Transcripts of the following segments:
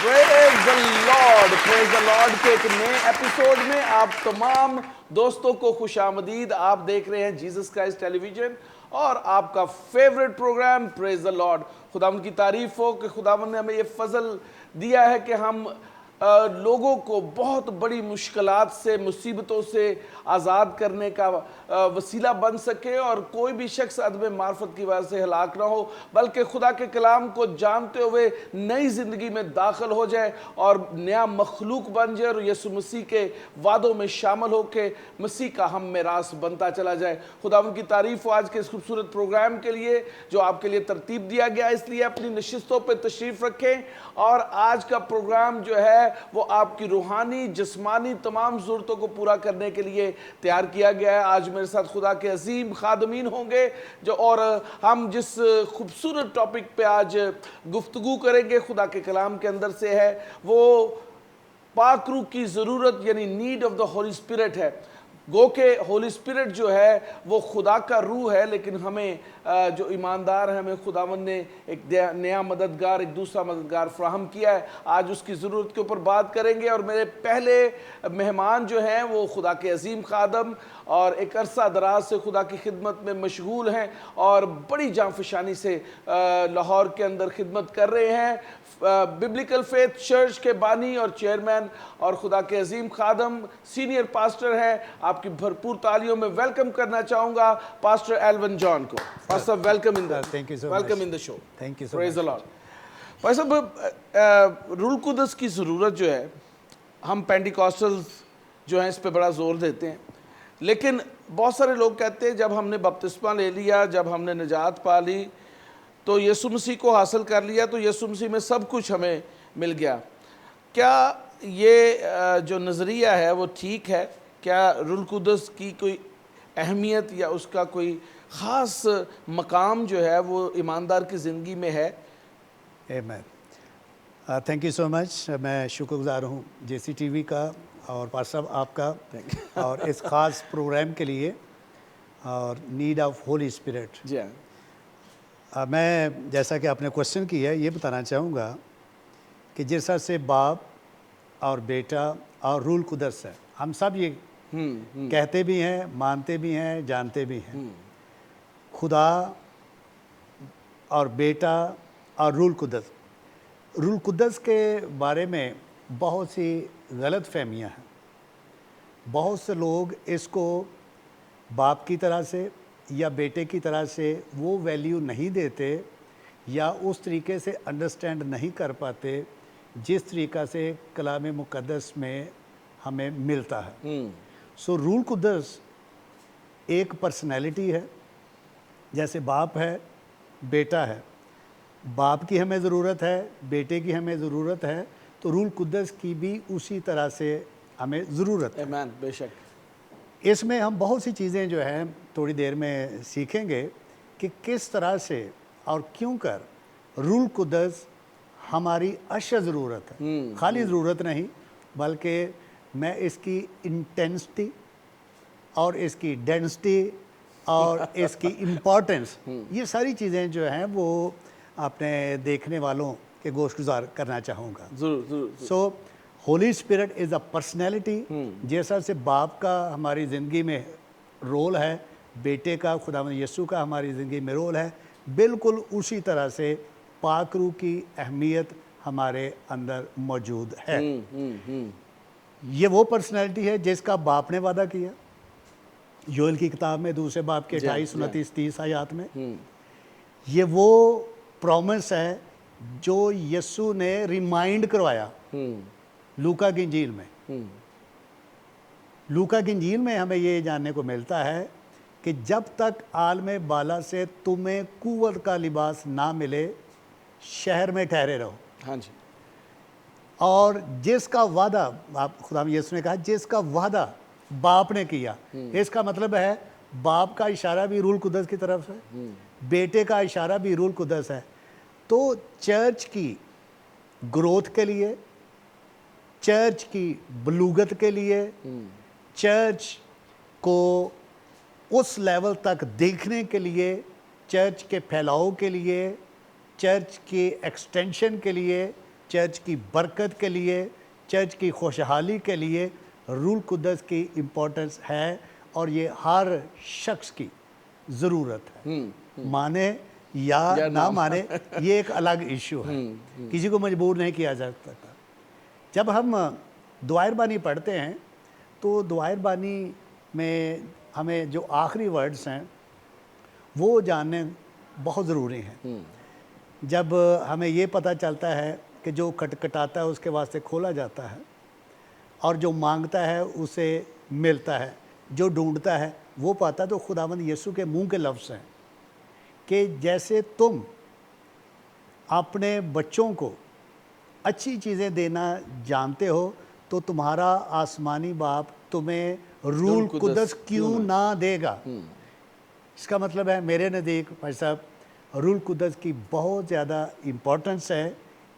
Praise the Lord के एक नए एपिसोड में आप तमाम दोस्तों को खुशामदीद। आप देख रहे हैं जीसस क्राइस्ट टेलीविजन और आपका favourite programme praise the Lord. खुदावंद की तारीफ हो कि खुदावंद ने हमें ये फजल दिया है कि हम लोगों को बहुत बड़ी मुश्किलात से, मुसीबतों से आज़ाद करने का वसीला बन सके और कोई भी शख्स अदम मार्फत की वजह से हलाक ना हो, बल्कि खुदा के कलाम को जानते हुए नई ज़िंदगी में दाखिल हो जाए और नया मखलूक बन जाए और यीशु मसीह के वादों में शामिल हो के मसीह का हम मेरास बनता चला जाए। खुदावंद की तारीफ हो आज के इस खूबसूरत प्रोग्राम के लिए जो आपके लिए तरतीब दिया गया, इसलिए अपनी नशिस्तों पर तशरीफ़ रखें। और आज का प्रोग्राम जो है वो आपकी रूहानी जिस्मानी तमाम ज़रूरतों को पूरा करने के लिए तैयार किया गया है। आज मेरे साथ खुदा के अजीम खादमीन होंगे जो, और हम जिस खूबसूरत टॉपिक पे आज गुफ्तगू करेंगे खुदा के कलाम के अंदर से है, वो पाक रूह की ज़रूरत यानी need of the Holi spirit है। गो के होली स्पिरिट जो है वो खुदा का रूह है, लेकिन हमें जो ईमानदार हैं हमें खुदावंद ने एक नया मददगार, एक दूसरा मददगार फ्राहम किया है। आज उसकी ज़रूरत के ऊपर बात करेंगे और मेरे पहले मेहमान जो हैं वो खुदा के अजीम खादम और एक अरसा दराज से खुदा की खिदमत में मशगूल हैं और बड़ी जांफशानी से लाहौर के अंदर खिदमत कर रहे हैं। बिब्लिकल फेथ चर्च के बानी और चेयरमैन और खुदा के अजीम खादम सीनियर पास्टर हैं। आपकी भरपूर तालियों में वेलकम करना चाहूँगा पास्टर एल्विन जॉन को। Pastor welcome in the welcome in the show. Thank you so praise the Lord. भाई साहब, रूह कुदस की ज़रूरत जो है, हम पेंटिकॉस्टल्स जो हैं इस पे बड़ा ज़ोर देते हैं, लेकिन बहुत सारे लोग कहते हैं जब हमने बपतिस्मा ले लिया, जब हमने निजात पा ली, तो यीशु मसीह को हासिल कर लिया, तो यीशु मसीह में सब कुछ हमें मिल गया। क्या ये जो नज़रिया है वो ठीक है? क्या रूह कुदस की कोई अहमियत या उसका कोई ख़ास मकाम जो है वो ईमानदार की ज़िंदगी में है? आमीन। Thank you so much. मैं शुक्रगुजार हूँ JCTV का और पास्टर साहब आपका और इस ख़ास प्रोग्राम के लिए और नीड ऑफ होली स्पिरिट। जी हाँ। मैं जैसा कि आपने क्वेश्चन किया है ये बताना चाहूँगा कि जिस तरह से बाप और बेटा और रूह कुदस है, हम सब ये कहते भी हैं, मानते भी हैं, जानते भी हैं। खुदा और बेटा और रूह कुदस के बारे में बहुत सी गलत फहमियाँ हैं। बहुत से लोग इसको बाप की तरह से या बेटे की तरह से वो वैल्यू नहीं देते या उस तरीके से अंडरस्टैंड नहीं कर पाते जिस तरीक़ा से कलाम मुक़द्दस में हमें मिलता है। सो रूह कुदस एक पर्सनैलिटी है, जैसे बाप है, बेटा है। बाप की हमें ज़रूरत है, बेटे की हमें ज़रूरत है, तो रूह कुदस की भी उसी तरह से हमें ज़रूरत है। आमीन, बेशक। इसमें हम बहुत सी चीज़ें जो हैं थोड़ी देर में सीखेंगे कि किस तरह से और क्यों कर रूह कुदस हमारी अशद ज़रूरत है। खाली ज़रूरत नहीं, बल्कि मैं इसकी इंटेंसिटी और इसकी डेंसिटी और इसकी इम्पोर्टेंस, ये सारी चीज़ें जो हैं वो अपने देखने वालों के गोशगुजार करना चाहूँगा। ज़रूर। So holy spirit is a personality. जैसा से बाप का हमारी ज़िंदगी में रोल है, बेटे का खुदावंद यीशु का हमारी ज़िंदगी में रोल है, बिल्कुल उसी तरह से पाक रूह की अहमियत हमारे अंदर मौजूद है। ये वो पर्सनैलिटी है जिसका बाप ने वादा किया योएल की किताब में 2 बाब के 28, 29, 30 आयात में। ये वो प्रॉमिस है जो यीशु ने रिमाइंड करवाया लूका की इंजील में। लूका की इंजील में हमें ये जानने को मिलता है कि जब तक आलम बाला से तुम्हें कुव्वत का लिबास ना मिले, शहर में ठहरे रहो। हाँ जी। और जिसका वादा आप खुदा यीशु ने कहा, जिसका वादा बाप ने किया, इसका मतलब है बाप का इशारा भी रूह कुदस की तरफ है, बेटे का इशारा भी रूह कुदस है। तो चर्च की ग्रोथ के लिए, चर्च की बलूगत के लिए, चर्च को उस लेवल तक देखने के लिए, चर्च के फैलाव के लिए, चर्च के एक्सटेंशन के लिए, چرچ کی برکت کے لیے، چرچ کی خوشحالی کے لیے روح القدس کی امپورٹنس ہے، اور یہ ہر شخص کی ضرورت ہے، مانے یا نہ مانے، یہ ایک الگ ایشو ہے، کسی کو مجبور نہیں کیا جا سکتا۔ جب ہم دعائر بانی پڑھتے ہیں تو دعائر بانی میں ہمیں جو آخری ورڈز ہیں وہ جاننے بہت ضروری ہیں۔ جب ہمیں یہ پتہ چلتا ہے کہ جو کھٹکھٹاتا ہے اس کے واسطے کھولا جاتا ہے، اور جو مانگتا ہے اسے ملتا ہے، جو ڈھونڈتا ہے وہ پاتا ہے، تو خداوند یسوع کے منہ کے لفظ ہیں کہ جیسے تم اپنے بچوں کو اچھی چیزیں دینا جانتے ہو تو تمہارا آسمانی باپ تمہیں روح القدس کیوں نہ دے گا۔ اس کا مطلب ہے میرے نزدیک بھائی صاحب، روح القدس کی بہت زیادہ امپورٹنس ہے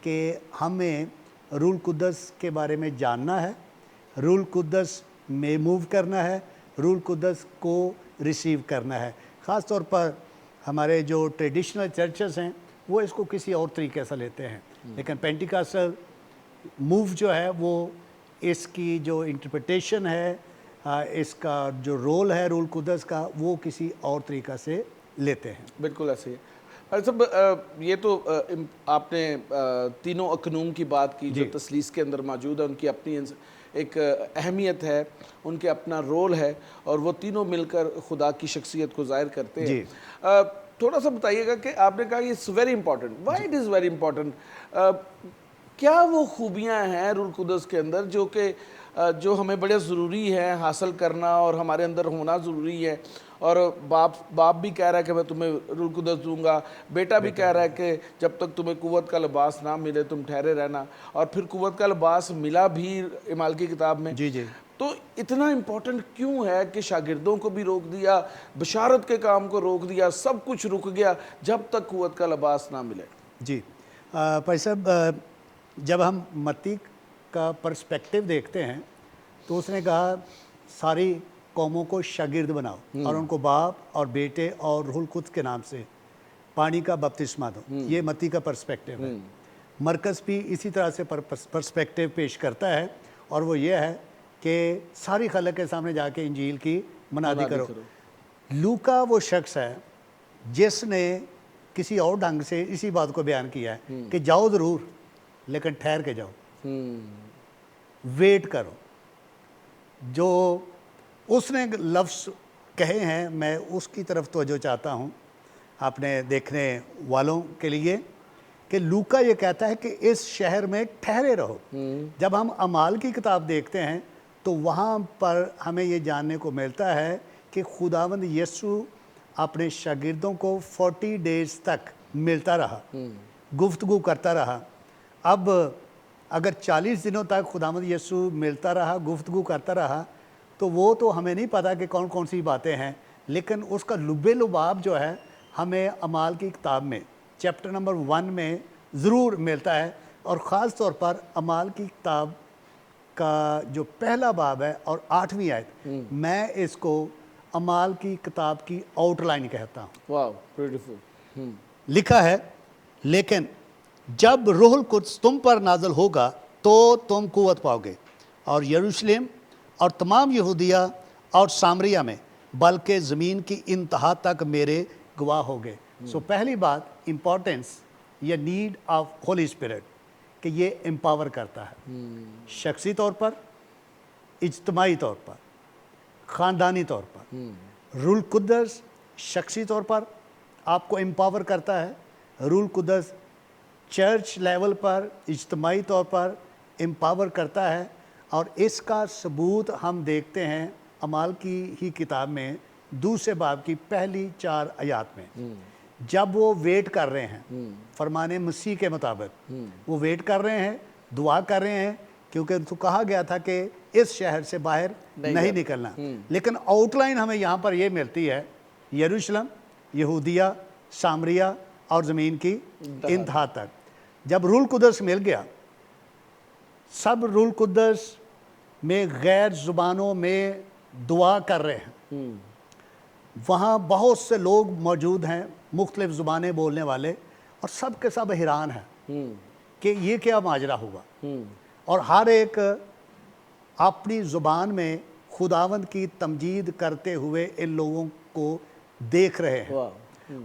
کہ ہمیں روح القدس کے بارے میں جاننا ہے، روح القدس میں موو کرنا ہے، روح القدس کو ریسیو کرنا ہے۔ خاص طور پر ہمارے جو ٹریڈیشنل چرچز ہیں وہ اس کو کسی اور طریقے سے لیتے ہیں، لیکن پینٹیکاسٹل موو جو ہے وہ اس کی جو انٹرپریٹیشن ہے، اس کا جو رول ہے روح القدس کا، وہ کسی اور طریقہ سے لیتے ہیں۔ بالکل ایسے ہی ہے صاحب۔ یہ تو آپ نے تینوں اکنوم کی بات کی جو تثلیث کے اندر موجود ہے، ان کی اپنی ایک اہمیت ہے، ان کے اپنا رول ہے، اور وہ تینوں مل کر خدا کی شخصیت کو ظاہر کرتے ہیں۔ تھوڑا سا بتائیے گا کہ آپ نے کہا it's very important, why it is very important, کیا وہ خوبیاں ہیں روح القدس کے اندر جو ہمیں بڑے ضروری ہے حاصل کرنا اور ہمارے اندر ہونا ضروری ہے؟ اور باپ بھی کہہ رہا ہے کہ میں تمہیں روح القدس دوں گا، بیٹا بھی کہہ رہا ہے کہ جب تک تمہیں قوت کا لباس نہ ملے تم ٹھہرے رہنا، اور پھر قوت کا لباس ملا بھی اعمال کی کتاب میں۔ تو اتنا امپورٹنٹ کیوں ہے کہ شاگردوں کو بھی روک دیا، بشارت کے کام کو روک دیا، سب کچھ رک گیا جب تک قوت کا لباس نہ ملے؟ جی بھائی صاحب، جب ہم متی کا پرسپیکٹیو دیکھتے ہیں تو اس نے کہا ساری قوموں کو شاگرد بناؤ اور ان کو باپ اور بیٹے اور روح القدس کے نام سے پانی کا بپتسمہ دو۔ یہ متی کا پرسپیکٹیو ہے۔ مرکز بھی اسی طرح سے پرسپیکٹیو پیش کرتا ہے، اور وہ یہ ہے کہ ساری خلق کے سامنے جا کے انجیل کی منادی کرو۔ لوکا وہ شخص ہے جس نے کسی اور ڈھنگ سے اسی بات کو بیان کیا ہے کہ جاؤ ضرور لیکن ٹھہر کے جاؤ، ویٹ کرو۔ جو اس نے لفظ کہے ہیں میں اس کی طرف توجہ چاہتا ہوں اپنے دیکھنے والوں کے لیے، کہ لوکا یہ کہتا ہے کہ اس شہر میں ٹھہرے رہو۔ جب ہم اعمال کی کتاب دیکھتے ہیں تو وہاں پر ہمیں یہ جاننے کو ملتا ہے کہ خداوند یسوع اپنے شاگردوں کو 40 ڈیز تک ملتا رہا، گفتگو کرتا رہا۔ اب اگر 40 دنوں تک خداوند یسوع ملتا رہا، گفتگو کرتا رہا، تو وہ تو ہمیں نہیں پتا کہ کون کون سی باتیں ہیں، لیکن اس کا لب لباب جو ہے ہمیں اعمال کی کتاب میں چیپٹر نمبر 1 میں ضرور ملتا ہے، اور خاص طور پر اعمال کی کتاب کا جو پہلا باب ہے اور 8ویں آیت، میں اس کو اعمال کی کتاب کی آؤٹ لائن کہتا ہوں۔ واو، بیوٹیفل۔ لکھا ہے لیکن جب روح القدس تم پر نازل ہوگا تو تم قوت پاؤ گے، اور یروشلم اور تمام یہودیہ اور سامریہ میں بلکہ زمین کی انتہا تک میرے گواہ ہوگے۔ سو پہلی بات امپورٹنس یا نیڈ آف ہولی اسپرٹ، کہ یہ امپاور کرتا ہے شخصی طور پر، اجتماعی طور پر، خاندانی طور پر۔ روح القدس شخصی طور پر آپ کو امپاور کرتا ہے، روح القدس چرچ لیول پر اجتماعی طور پر امپاور کرتا ہے، اور اس کا ثبوت ہم دیکھتے ہیں اعمال کی ہی کتاب میں 2 باب کی پہلی 4 آیات میں، جب وہ ویٹ کر رہے ہیں فرمان مسیح کے مطابق، وہ ویٹ کر رہے ہیں، دعا کر رہے ہیں، کیونکہ ان کو کہا گیا تھا کہ اس شہر سے باہر نہیں نکلنا۔ لیکن آؤٹ لائن ہمیں یہاں پر یہ ملتی ہے، یروشلم، یہودیہ، سامریہ اور زمین کی انتہا تک۔ جب روح القدس مل گیا، سب روح القدس میں غیر زبانوں میں دعا کر رہے ہیں، وہاں بہت سے لوگ موجود ہیں مختلف زبانیں بولنے والے، اور سب کے سب حیران ہیں कि ये क्या माजरा हुआ, और हर एक अपनी ज़ुबान में खुदावंद की तमजीद करते हुए इन लोगों को देख रहे हैं। वाह।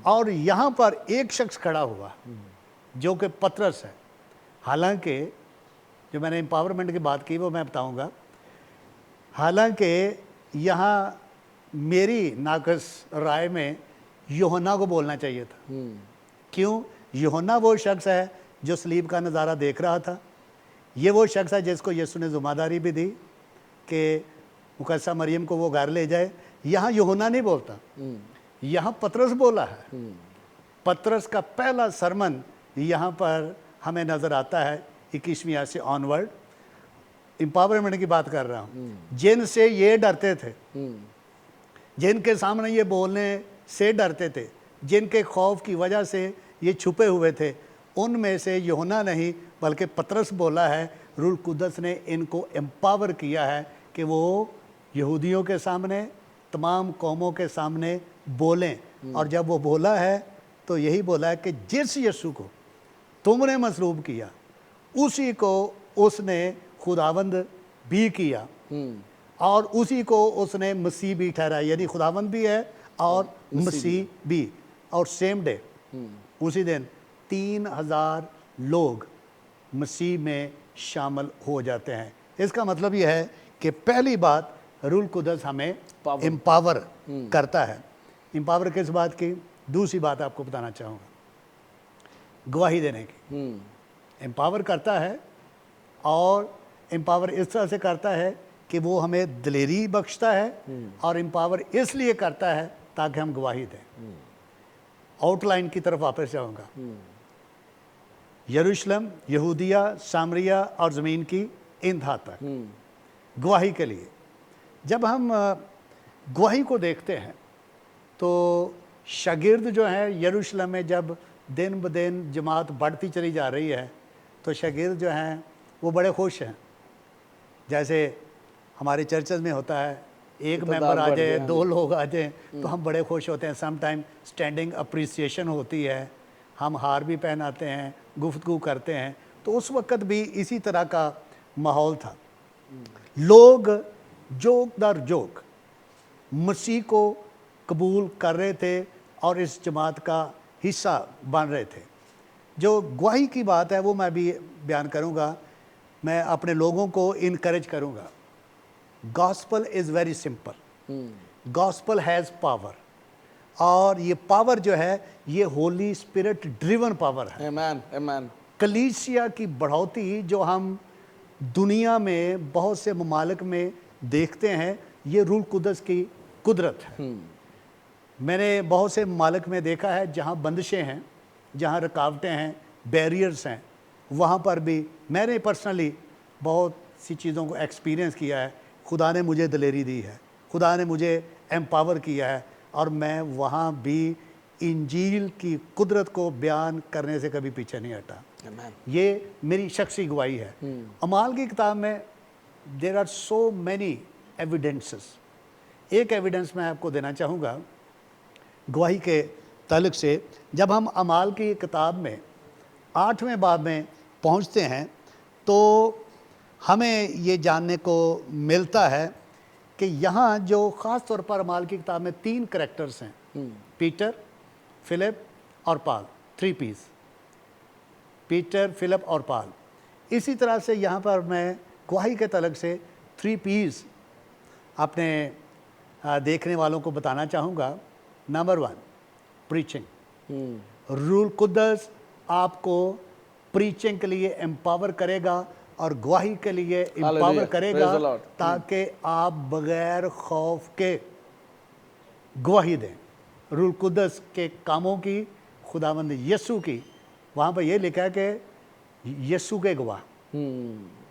और यहाँ पर एक शख्स खड़ा हुआ जो कि पतरस है। हालांकि जो मैंने एम्पावरमेंट की बात की वो मैं बताऊंगा, हालांकि यहाँ मेरी नाकस राय में यूहन्ना को बोलना चाहिए था। क्यों? यूहन्ना वो शख्स है जो सलीब का नज़ारा देख रहा था। ये वो शख्स है जिसको यीशु ने ज़िम्मेदारी भी दी कि मुकद्दसा मरियम को वो घर ले जाए। यहाँ यूहन्ना नहीं बोलता, यहाँ पतरस बोला है। पतरस का पहला सरमन यहाँ पर हमें नज़र आता है 21वीं आयत से ऑनवर्ड। एम्पावरमेंट की बात कर रहा हूँ। जिनसे ये डरते थे, जिनके सामने ये बोलने से डरते थे, जिनके खौफ की वजह से ये छुपे हुए थे, उनमें से यूहन्ना नहीं बल्कि पतरस बोला है। रूह कुद्दस ने इनको एम्पावर किया है कि वो यहूदियों के सामने, तमाम कौमों के सामने बोलें। और जब वो बोला है तो यही बोला है कि जिस यीशु को तुमने मसलूब किया उसी को उसने खुदावंद भी किया, और उसी को उसने मसीह भी ठहराया। यानी खुदावंद भी है और मसीह भी। और सेम डे, उसी दिन 3000 लोग मसीह में शामिल हो जाते हैं। इसका मतलब यह है कि पहली बात रूह कुद्दस हमें एम्पावर करता है। एम्पावर किस बात की? दूसरी बात आपको बताना चाहूँगा, गवाही देने की। एम्पावर करता है, और एम्पावर इस तरह से करता है कि वो हमें दिलेरी बख्शता है, और एम्पावर इसलिए करता है ताकि हम गवाही दें। आउटलाइन की तरफ वापस जाऊँगा। यरूशलेम, यहूदिया, सामरिया और ज़मीन की इंतहा तक गवाही के लिए। जब हम गवाही को देखते हैं तो शागिर्द जो हैं यरूशलेम में, जब दिन ब दिन जमात बढ़ती चली जा रही है तो शागिर्द जो हैं वो बड़े खुश हैं। जैसे हमारे चर्चेज में होता है, एक मेंबर आ जाए, 2 लोग आ जाए तो हम बड़े खुश होते हैं। सम टाइम स्टैंडिंग अप्रिसिएशन होती है, हम हार भी पहनाते हैं, गुफ्तगू करते हैं। तो उस वक़्त भी इसी तरह का माहौल था। लोग जोक दर जोक मसीह को कबूल कर रहे थे और इस जमात का हिस्सा बन रहे थे। जो गवाही की बात है वो मैं भी बयान करूँगा। मैं अपने लोगों को इनकरेज करूँगा। Gospel is very simple, gospel has power, और ये पावर जो है ये होली स्पिरिट ड्रिवन पावर है। आमेन, आमेन। कलीसिया की बढ़ोतरी जो हम दुनिया में बहुत से ममालिक में देखते हैं, ये रूह कुद्दस की कुदरत है। मैंने बहुत से ममालिक में देखा है जहाँ बंदिशें हैं, जहाँ रुकावटें हैं, बैरियर्स हैं, वहाँ पर भी मैंने पर्सनली बहुत सी चीज़ों को एक्सपीरियंस किया है। खुदा ने मुझे दिलेरी दी है, खुदा ने मुझे एम्पावर किया है, और मैं वहाँ भी इंजील की कुदरत को बयान करने से कभी पीछे नहीं हटा। ये मेरी शख्सी गवाही है। अमाल की किताब में there are so many evidences. एक एविडेंस मैं आपको देना चाहूँगा गवाही के ताल्लुक से। जब हम अमाल की किताब में 8वें बाब में पहुँचते हैं तो हमें ये जानने को मिलता है कि यहाँ जो ख़ास तौर पर अमाल की किताब में 3 करैक्टर्स हैं, पीटर, फिलिप और पाल, 3 पीस, पीटर, फिलिप और पाल। इसी तरह से यहाँ पर मैं गवाही के तलक से 3 पीस अपने देखने वालों को बताना चाहूँगा। Number 1, preaching. रूह कुद्दस आपको प्रीचिंग के लिए एम्पावर करेगा और गवाही के लिए एम्पावर करेगा ताकि आप बगैर खौफ के गवाही दें रूह कुद्दस के कामों की, खुदावंद यीशु की। वहाँ पर ये लिखा है कि यीशु के गवाह।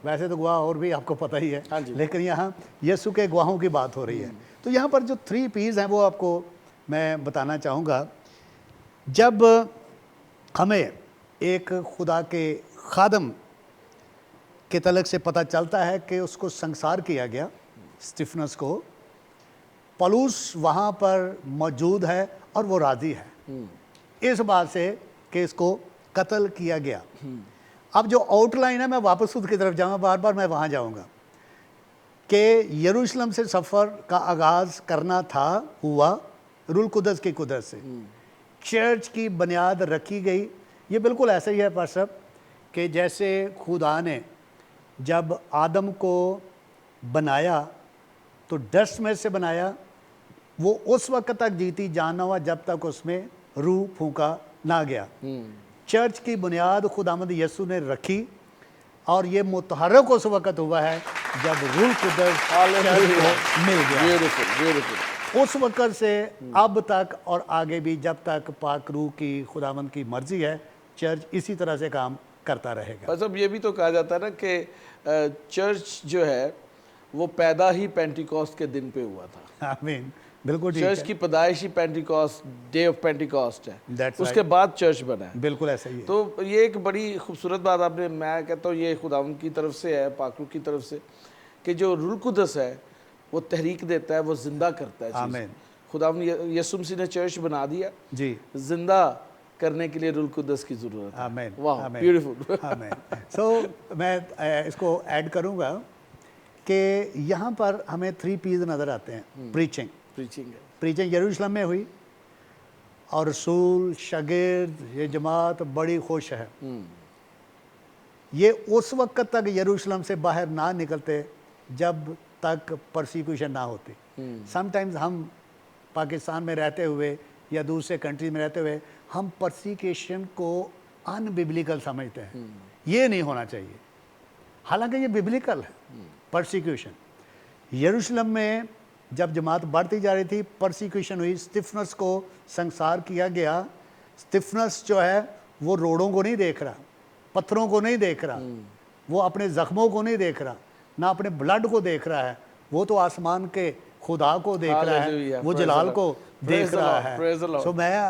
वैसे तो गवाह और भी आपको पता ही है, लेकिन यहाँ यीशु के गवाहों की बात हो रही है। तो यहाँ पर जो 3 पीस हैं वो आपको मैं बताना चाहूँगा। जब हमें एक खुदा के खादम के तलक से पता चलता है कि उसको संसार किया गया, स्टिफनस को, पौलुस वहाँ पर मौजूद है और वो राज़ी है इस बात से कि इसको कत्ल किया गया। اب جو آؤٹ لائن ہے میں واپس خود کی طرف جاؤں گا, بار بار میں وہاں جاؤں گا کہ یروشلم سے سفر کا آغاز کرنا تھا, ہوا روح القدس کی قدرت سے. چرچ کی بنیاد رکھی گئی. یہ بالکل ایسا ہی ہے پاس صاحب کہ جیسے خدا نے جب آدم کو بنایا تو ڈسٹ میں سے بنایا, وہ اس وقت تک جیتی جان نہ ہوا جب تک اس میں روح پھونکا نہ گیا. چرچ کی بنیاد خداوند یسوع نے رکھی اور یہ متحرک اس وقت ہوا ہے جب روح القدس چرچ کو مل گیا. اس وقت سے اب تک اور آگے بھی جب تک پاک روح کی خداوند کی مرضی ہے, چرچ اسی طرح سے کام کرتا رہے گا. بس اب یہ بھی تو کہا جاتا ہے نا کہ چرچ جو ہے وہ پیدا ہی پینٹیکوسٹ کے دن پہ ہوا تھا. آمین, بالکل ٹھیک چرچ ہے, کی پیدائش ہی پینٹیکوسٹ, ڈے آف پینٹیکوسٹ ہے, That's اس کے بعد چرچ بنا ہے. بالکل ایسا ہی ہے. تو یہ ایک بڑی خوبصورت بات آپ نے, میں کہتا ہوں یہ خداوند کی طرف سے ہے, پاک روح کی طرف سے, کہ جو روح القدس ہے وہ تحریک دیتا ہے, وہ زندہ کرتا ہے چیز. آمین. خداوند یسوع مسیح نے چرچ بنا دیا, جی, زندہ کرنے کے لیے روح القدس کی ضرورت ہے. آمین, واہ, آمین, بیوٹیفل. آمین. سو میں اس کو ایڈ کروں گا کہ یہاں پر ہمیں 3 P's نظر آتے ہیں. پریچنگ, پریچنگ ہے. پریچنگ یروشلم میں ہوئی اور رسول, شاگرد, یہ جماعت بڑی خوش ہے. یہ اس وقت تک یروشلم سے باہر نہ نکلتے جب تک پرسیکیوشن نہ ہوتی. سم ٹائمز ہم پاکستان میں رہتے ہوئے یا دوسرے کنٹری میں رہتے ہوئے ہم پرسیکیوشن کو ان بیبلیکل سمجھتے ہیں. یہ نہیں ہونا چاہیے, حالانکہ یہ بیبلیکل ہے پرسیکیوشن. یروشلم میں جب جماعت بڑھتی جا رہی تھی, پرسیکیوشن ہوئی, اسٹیفنس کو سنسار کیا گیا. اسٹیفنس جو ہے وہ روڑوں کو نہیں دیکھ رہا, پتھروں کو نہیں دیکھ رہا, وہ اپنے زخموں کو نہیں دیکھ رہا, نہ اپنے بلڈ کو دیکھ رہا ہے, وہ تو آسمان کے خدا کو دیکھ رہا ہے, وہ جلال کو دیکھ رہا ہے. سو میں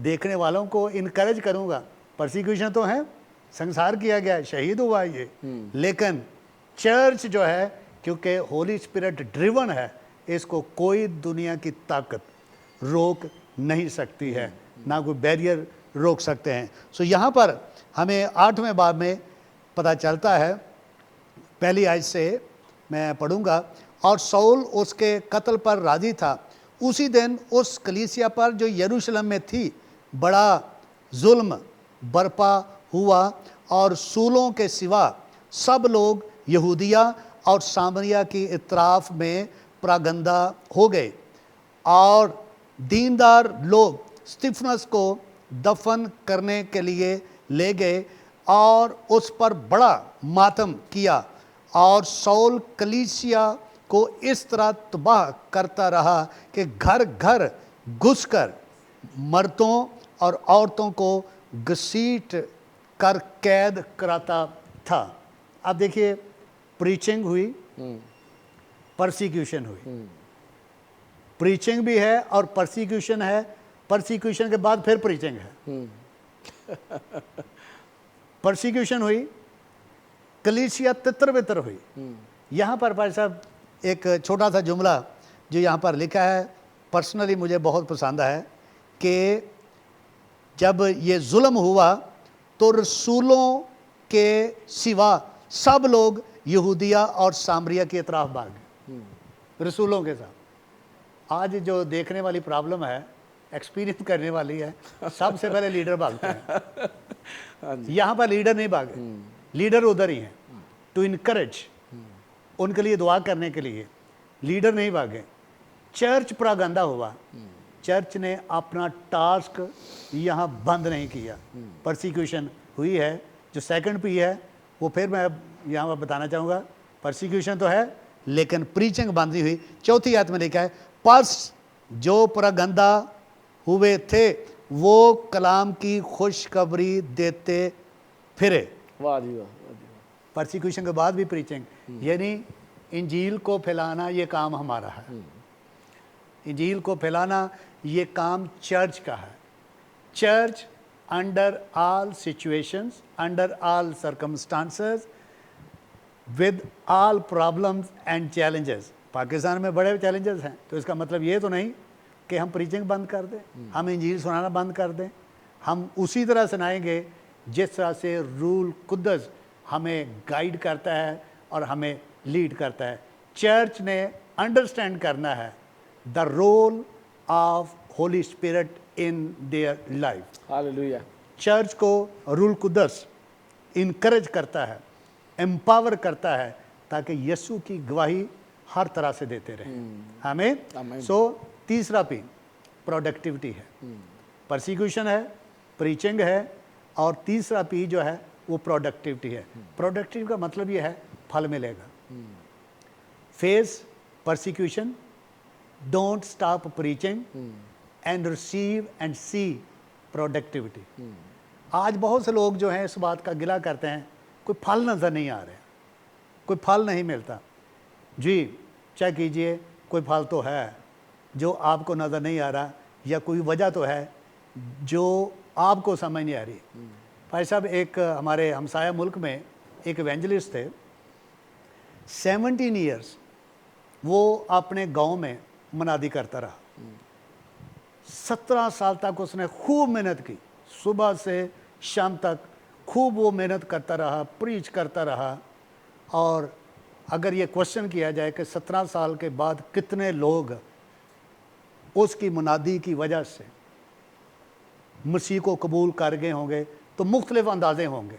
دیکھنے والوں کو انکریج کروں گا, پرسیکیوشن تو ہے, سنسار کیا گیا, شہید ہوا یہ, لیکن چرچ جو ہے کیونکہ ہولی اسپرٹ ڈریون ہے, اس کو کوئی دنیا کی طاقت روک نہیں سکتی ہے, نہ کوئی بیریئر روک سکتے ہیں. سو یہاں پر ہمیں 8ویں باب میں پتہ چلتا ہے, پہلی آیت سے میں پڑھوں گا. اور سول اس کے قتل پر راضی تھا. اسی دن اس کلیسیا پر جو یروشلم میں تھی بڑا ظلم برپا ہوا, اور رسولوں کے سوا سب لوگ یہودیہ اور سامریہ کی اطراف میں پراگندہ ہو گئے, اور دیندار لوگ اسٹیفنس کو دفن کرنے کے لیے لے گئے اور اس پر بڑا ماتم کیا. اور سول کلیسیا کو اس طرح تباہ کرتا رہا کہ گھر گھر گھس کر مردوں اور عورتوں کو گھسیٹ کر قید کراتا تھا. اب دیکھیے, پریچنگ ہوئی, پرسیکیوشن ہوئی. پریچنگ بھی ہے اور پرسیکیوشن ہے, پرسیکیوشن کے بعد پھر پریچنگ ہے. پرسیکیوشن ہوئی, کلیسیا تتر بتر ہوئی. یہاں پر بھائی صاحب ایک چھوٹا سا جملہ جو یہاں پر لکھا ہے, پرسنلی مجھے بہت پسند ہے, کہ جب یہ ظلم ہوا تو رسولوں کے سوا سب لوگ یہودیہ اور سامریہ کی اطراف بھاگ گئے, رسولوں کے ساتھ. آج جو دیکھنے والی پرابلم ہے, ایکسپیرینس کرنے والی ہے, سب سے پہلے لیڈر بھاگتے ہیں. یہاں پر لیڈر نہیں بھاگے, لیڈر ادھر ہی ہیں ٹو انکریج, ان کے لیے دعا کرنے کے لیے. لیڈر نہیں بھاگے. چرچ پراگندہ ہوا, چرچ نے اپنا ٹاسک یہاں بند نہیں کیا. پرسیکیوشن ہوئی ہے. جو سیکنڈ پی ہے وہ پھر میں یہاں پر بتانا چاہوں گا, پرسیکیوشن تو ہے لیکن پریچنگ بند نہیں ہوئی. چوتھی آیت میں لکھا ہے, پس جو پراگندہ ہوئے تھے وہ کلام کی خوشخبری دیتے پھرے. واہ جی واہ. پرسیکیوشن کے بعد بھی پریچنگ, یعنی انجیل کو پھیلانا یہ کام ہمارا ہے. انجیل کو پھیلانا یہ کام چرچ کا ہے. Church under all situations, under all circumstances, with all problems and challenges. Pakistan میں بڑے چیلنجز ہیں, تو اس کا مطلب یہ تو نہیں کہ ہم پریچنگ بند کر دیں, ہم انجیل سنانا بند کر دیں. ہم اسی طرح سنائیں گے जिस तरह से रूल कुद्दस हमें गाइड करता है और हमें लीड करता है। चर्च ने अंडरस्टैंड करना है the role of Holy Spirit in their life. Hallelujah. Church को रूल कुद्दस इनकरेज करता है, एम्पावर करता है, ताकि यीशु की गवाही हर तरह से देते रहे। आमीन। हमें सो तीसरा पी प्रोडक्टिविटी है, परसिक्यूशन है, प्रीचिंग है, और तीसरा पी जो है वो प्रोडक्टिविटी है। प्रोडक्टिव का मतलब ये है फल मिलेगा। Face persecution, don't stop preaching and receive and see productivity. आज बहुत से लोग जो हैं इस बात का गिला करते हैं, कोई फल नज़र नहीं आ रहे, कोई फल नहीं मिलता। जी चेक कीजिए, कोई फल तो है जो आपको नज़र नहीं आ रहा, या कोई वजह तो है जो आपको समझ नहीं आ रही। भाई साहब, एक हमारे हमसाया मुल्क में एक एवेंजलिस्ट थे, 17 ईयर्स वो अपने गांव में मनादी करता रहा। 17 साल तक उसने खूब मेहनत की, सुबह से शाम तक खूब वो मेहनत करता रहा, प्रीच करता रहा। और अगर ये क्वेश्चन किया जाए कि 17 साल के बाद कितने लोग उसकी मुनादी की वजह से मसीह को कबूल कर गए होंगे, तो मुख्तलिफ अंदाज़े होंगे।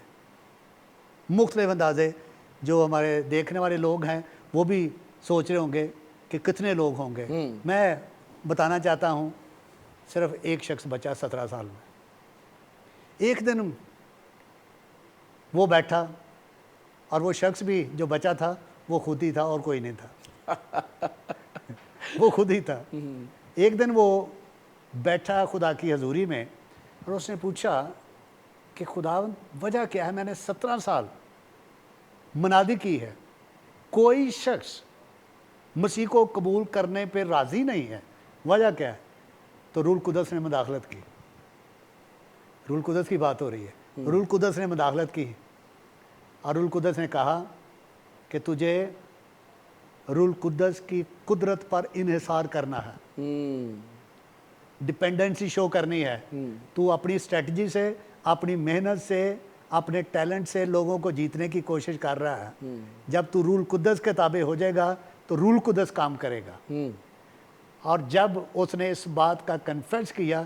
मुख्तलिफ अंदाज़े जो हमारे देखने वाले लोग हैं वो भी सोच रहे होंगे कि कितने लोग होंगे। मैं बताना चाहता हूँ, सिर्फ एक शख्स बचा 17 साल में। एक दिन वो बैठा, और वो शख्स भी जो बचा था वो खुद ही था और कोई नहीं था। वो खुद ही था। एक दिन वो बैठा खुदा की हजूरी में, और उसने पूछा कि खुदा वजह क्या है, मैंने 17 साल मुनादी की है, कोई शख्स मसीह को कबूल करने पे राज़ी नहीं है, वजह क्या है? तो रूल कुदस ने मुदाखलत की। रूल कुदस की बात हो रही है। रूल कुदस ने मुदाखलत की, और रूल कुदस ने कहा कि तुझे रूल कुदस की कुदरत पर इन्हिसार करना है, डिपेंडेंसी शो करनी है। तू अपनी स्ट्रेटजी से, अपनी मेहनत से, अपने टैलेंट से लोगों को जीतने की कोशिश कर रहा है। जब तू रूल कुदस के ताबे हो जाएगा तो रूल कुदस काम करेगा। और जब उसने इस बात का कन्फेस किया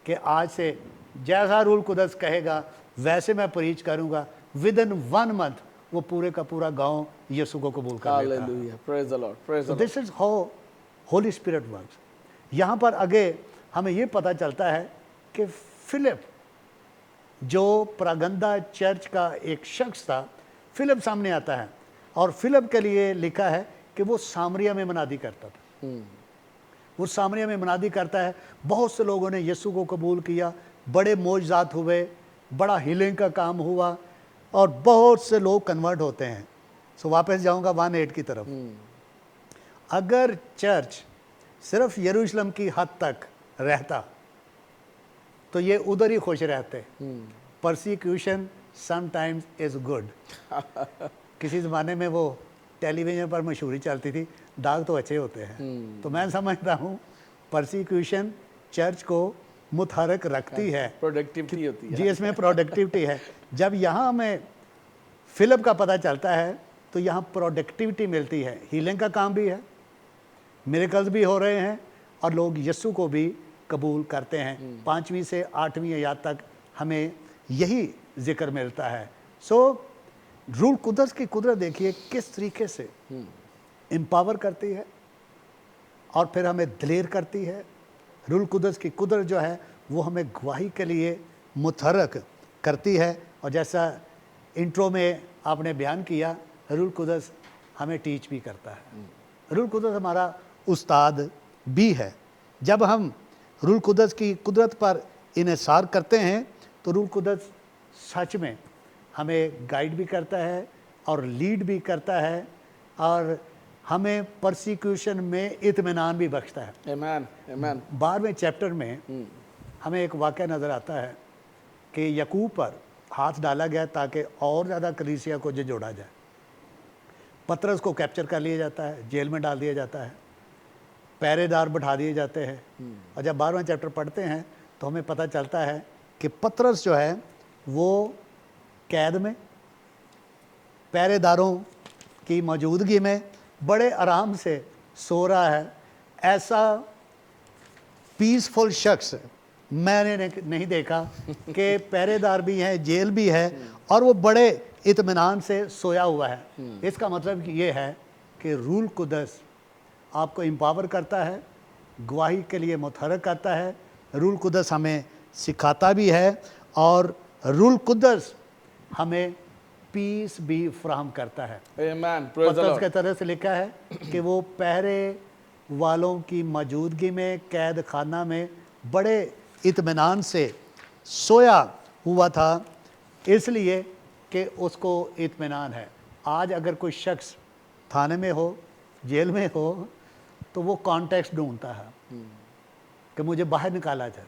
कि आज से जैसा रूल कुदस कहेगा वैसे मैं प्रीच करूंगा, विद इन 1 मंथ वो पूरे का पूरा गांव यीशु को कबूल कर लेता है। Hallelujah, praise the Lord, praise the Lord. This is how Holi spirit works. यहाँ पर आगे हमें ये पता चलता है कि फिलिप, जो प्रागंदा चर्च का एक शख्स था, फिलिप सामने आता है, और फिलिप के लिए लिखा है कि वो सामरिया में मनादी करता था। वो सामरिया में मनादी करता है। बहुत से लोगों ने यीशु को कबूल किया, बड़े मौजज़ात हुए, बड़ा हीलिंग का काम हुआ, और बहुत से लोग कन्वर्ट होते हैं। सो वापस जाऊंगा 1:8 की तरफ। अगर चर्च सिर्फ यरूशलेम की हद तक रहता तो ये उधर ही खुश रहते। Persecution sometimes is good. किसी ज़माने में वो टेलीविज़न पर मशहूरी चलती थी, दाग तो अच्छे होते हैं। तो मैं समझता हूँ परसिक्यूशन चर्च को मुतहरक रखती है, प्रोडक्टिविटी होती है। जी इसमें प्रोडक्टिविटी है। जब यहाँ हमें फिलिप का पता चलता है तो यहाँ प्रोडक्टिविटी मिलती है। हीलिंग का काम भी है, मिरेकल्स भी हो रहे हैं, और लोग यीशु को भी कबूल करते हैं। 5वीं से 8वीं आयत तक हमें यही जिक्र मिलता है। सो रूल कुदस की कुदरत देखिए किस तरीके से एम्पावर करती है और फिर हमें दिलेर करती है। रूल कुदस की कुदरत जो है वो हमें गवाही के लिए मुतहरक करती है। और जैसा इंट्रो में आपने बयान किया, रूल कुदस हमें टीच भी करता है। रूल कुदस हमारा उस्ताद भी है। जब हम रूल कुदस की कुदरत पर इन्हिसार करते हैं तो रूल कुदस सच में हमें गाइड भी करता है और लीड भी करता है, और हमें परसिक्यूशन में इत्मीनान भी बख्शता है। आमीन, आमीन। 12वें चैप्टर में हमें एक वाक़या नज़र आता है कि याकूब पर हाथ डाला गया ताकि और ज़्यादा कलीसिया को जोड़ा जाए। पतरस को कैप्चर कर लिया जाता है, जेल में डाल दिया जाता है, पहरेदार बैठा दिए जाते हैं। और जब 12वां चैप्टर पढ़ते हैं तो हमें पता चलता है कि पतरस जो है वो कैद में, पहरेदारों की मौजूदगी में बड़े आराम से सो रहा है। ऐसा पीसफुल शख्स मैंने नहीं देखा कि पहरेदार भी हैं, जेल भी है और वो बड़े इत्मीनान से सोया हुआ है। इसका मतलब ये है कि रूल कुदस आपको एम्पावर करता है, गवाही के लिए मुतहरक करता है। रूल कुदस हमें सिखाता भी है और रूल कुदस हमें पीस भी फराहम करता है। Amen. Praise the पतरस Lord. के तरह से लिखा है कि वो पहरे वालों की मौजूदगी में कैद खाना में बड़े इत्मीनान से सोया हुआ था, इसलिए कि उसको इत्मीनान है। आज अगर कोई शख्स थाने में हो, जेल में हो, तो वो कॉन्टेक्स्ट ढूंढता है कि मुझे बाहर निकाला जाए।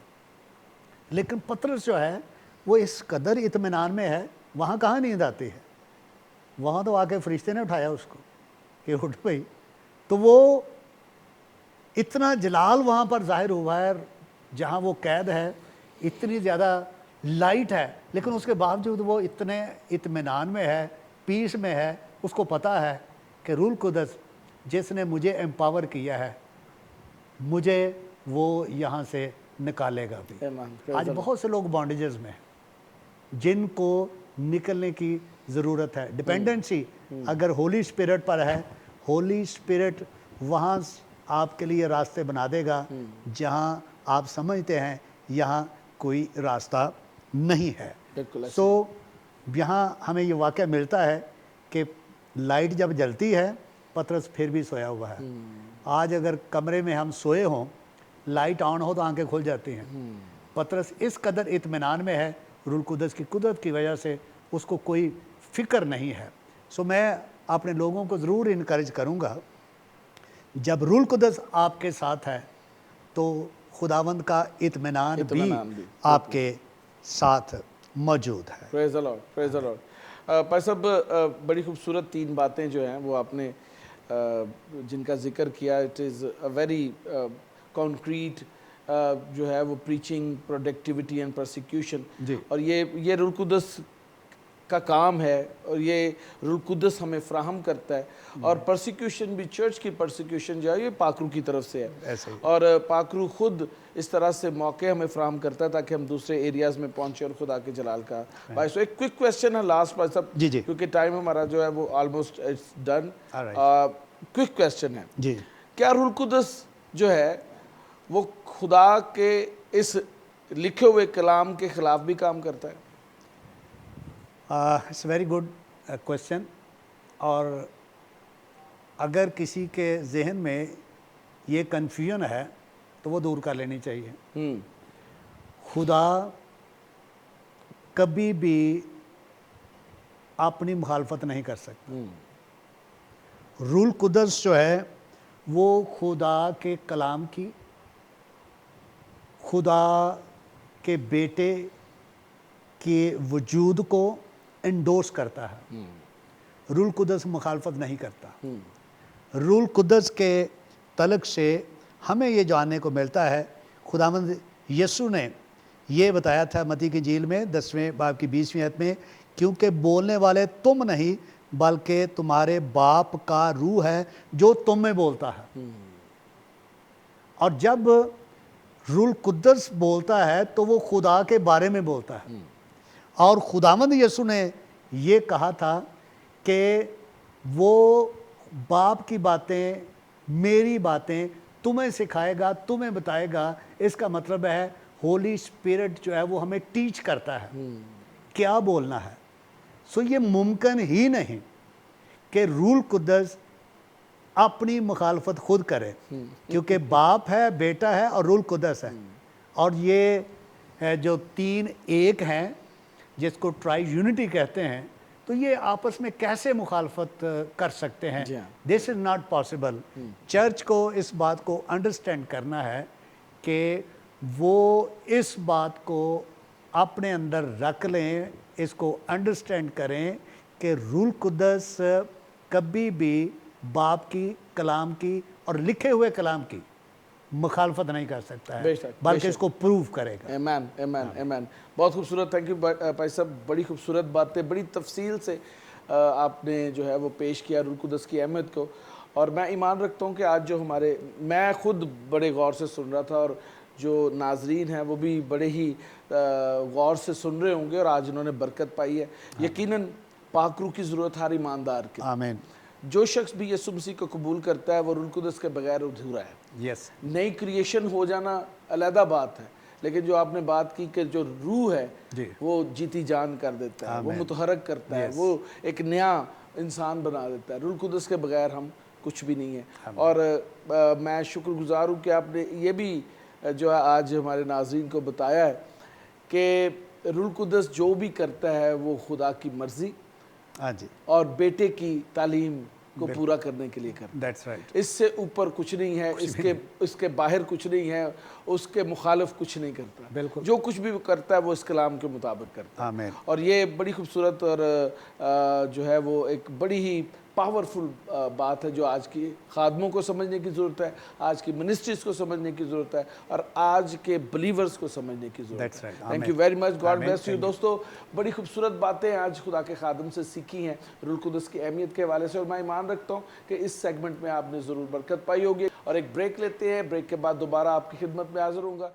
लेकिन पतरस जो है वो इस कदर इत्मीनान में है, वहाँ कहाँ नींद आती है, वहाँ तो आके फरिश्ते ने उठाया उसको कि उठ भाई। तो वो इतना जलाल वहाँ पर जाहिर हुआ है, जहाँ वो कैद है इतनी ज़्यादा लाइट है, लेकिन उसके बावजूद वो इतने इत्मीनान में है, पीस में है। उसको पता है कि रूल कुदस जिसने मुझे एम्पावर किया है, मुझे वो यहाँ से निकालेगा भी। Amen. Praise आज the Lord. बहुत से लोग बॉन्डेजेस में हैं जिनको निकलने की ज़रूरत है। डिपेंडेंसी अगर होली स्पिरिट पर है, होली स्पिरिट वहाँ आपके लिए रास्ते बना देगा जहाँ आप समझते हैं यहाँ कोई रास्ता नहीं है। बिल्कुल ऐसे। सो यहाँ हमें ये वाक़या मिलता है कि लाइट जब जलती है, पतरस फिर भी सोया हुआ है। आज अगर कमरे में हम सोए हों, लाइट ऑन हो तो आंखें खुल जाती हैं। पतरस इस कदर इत्मीनान में है, रूल कुदस की कुदरत की वजह से उसको कोई फ़िक्र नहीं है। सो मैं अपने लोगों को ज़रूर इनकरेज करूँगा, जब रूल कुदस आपके साथ है तो खुदावंद का इत्मीनान भी आपके साथ मौजूद है। Praise the Lord. Praise the Lord. भाई साहब, बड़ी खूबसूरत तीन बातें जो हैं वो आपने जिनका जिक्र किया। It is a very concrete जो है वो प्रीचिंग, प्रोडक्टिविटी एंड प्रोसिक्यूशन। जी। और ये रूल कुदस का काम है और ये रूल कुदस हमें फ्राहम करता है। और परसिक्यूशन भी, चर्च की परसिक्यूशन जो है ये पाकरू की तरफ से है। ऐसे ही। और पाकरू खुद इस तरह से मौके हमें फ्राहम करता है ताकि हम दूसरे एरियाज़ में पहुंचे और खुदा के जलाल का। भाई सो एक क्विक क्वेश्चन है लास्ट भाई साहब, जी, जी। क्योंकि टाइम हमारा जो है वो almost it's done. Alright. Quick question है, जी। क्या रूल कुदस जो है वो खुदा के इस लिखे हुए कलाम के खिलाफ भी काम करता है? It's very good question. और अगर किसी के जहन में ये कन्फ्यूजन है तो वो दूर कर लेनी चाहिए। खुदा कभी भी अपनी मुखालफत नहीं कर सकता। रूल कुदस जो है वो खुदा के कलाम की, खुदा के बेटे के वजूद को इंडोर्स करता है। रूल कुदस मुखालफत नहीं करता। रूल कुदस के तलक से हमें ये जानने को मिलता है, खुदावंद यीशु ने ये बताया था मत्ती की इंजील में 10वें बाब की 20वीं आयत में, क्योंकि बोलने वाले तुम नहीं बल्कि तुम्हारे बाप का रूह है जो तुम में बोलता है। और जब रूल कुदस बोलता है तो वो खुदा के बारे में बोलता है। और खुदावंद यीशु ने ये कहा था कि वो बाप की बातें, मेरी बातें तुम्हें सिखाएगा, तुम्हें बताएगा। इसका मतलब है होली स्पिरिट जो है वो हमें टीच करता है क्या बोलना है। सो ये मुमकिन ही नहीं कि रूल कुदस अपनी मुखालफत खुद करे, क्योंकि बाप है, बेटा है और रूल कुदस है। और ये जो तीन एक हैं जिसको ट्राई यूनिटी कहते हैं, तो ये आपस में कैसे मुखालफत कर सकते हैं? This is not possible. Church को इस बात को अंडरस्टैंड करना है कि वो इस बात को अपने अंदर रख लें, इसको अंडरस्टैंड करें कि रूल कुदस कभी भी बाप की, कलाम की और लिखे हुए कलाम की मुखालफत नहीं कर सकता है, बेशक, बल्कि बेशक। इसको प्रूव करेगा। आमेन, आमेन, आमेन। बहुत खूबसूरत, थैंक यू भाई साहब, बड़ी खूबसूरत बातें, बड़ी तफसील से आपने जो है वो पेश किया रूह कुदस की अहमियत को। और मैं ईमान रखता हूँ कि आज जो मैं खुद बड़े गौर से सुन रहा था, और जो नाजरीन हैं वो भी बड़े ही गौर से सुन रहे होंगे, और आज उन्होंने बरकत पाई है। यकीनन पाक रूह की ज़रूरत हर ईमानदार की। आमीन। जो शख्स भी यीशु मसीह को कबूल करता है वो रूह कुदस के बगैर अधूरा है। यस, नई क्रिएशन हो जाना अलहदा बात है, लेकिन जो आपने बात की कि जो रूह है जी। वो जीती जान कर देता है, वो आमीन। मुतहरक करता है, वो एक नया इंसान बना देता है। रूह कुदस के बगैर हम कुछ भी नहीं है। और मैं शुक्रगुजार हूँ कि आपने ये भी जो है आज हमारे नाज़रीन को बताया है कि रूह कुदस जो भी करता है वो खुदा की मर्ज़ी हाँ जी, और बेटे की तालीम को पूरा करने के लिए करता है। That's right. इससे ऊपर कुछ नहीं है, इसके बाहर कुछ नहीं है, उसके मुखालिफ कुछ नहीं करता। बिल्कुल। जो कुछ भी वो करता है वो इस कलाम के मुताबिक करता है। आमीन। और ये बड़ी खूबसूरत और जो है वो एक बड़ी ही पावरफुल बात है जो आज की खादमों को समझने की ज़रूरत है, आज की मिनिस्ट्रीज़ को समझने की ज़रूरत है, और आज के बिलीवर्स को समझने की ज़रूरत That's है। right. Thank Amen. You very much, God Amen. Bless you. Thank you. दोस्तों, बड़ी खूबसूरत बातें आज खुदा के खादम से सीखी हैं रूह कुदस की अहमियत के हवाले से, और मैं ईमान रखता हूँ कि इस सेगमेंट में आपने ज़रूर बरकत पाई होगी। और एक ब्रेक लेते हैं, ब्रेक के बाद दोबारा आपकी खिदमत में हाज़िर होऊंगा।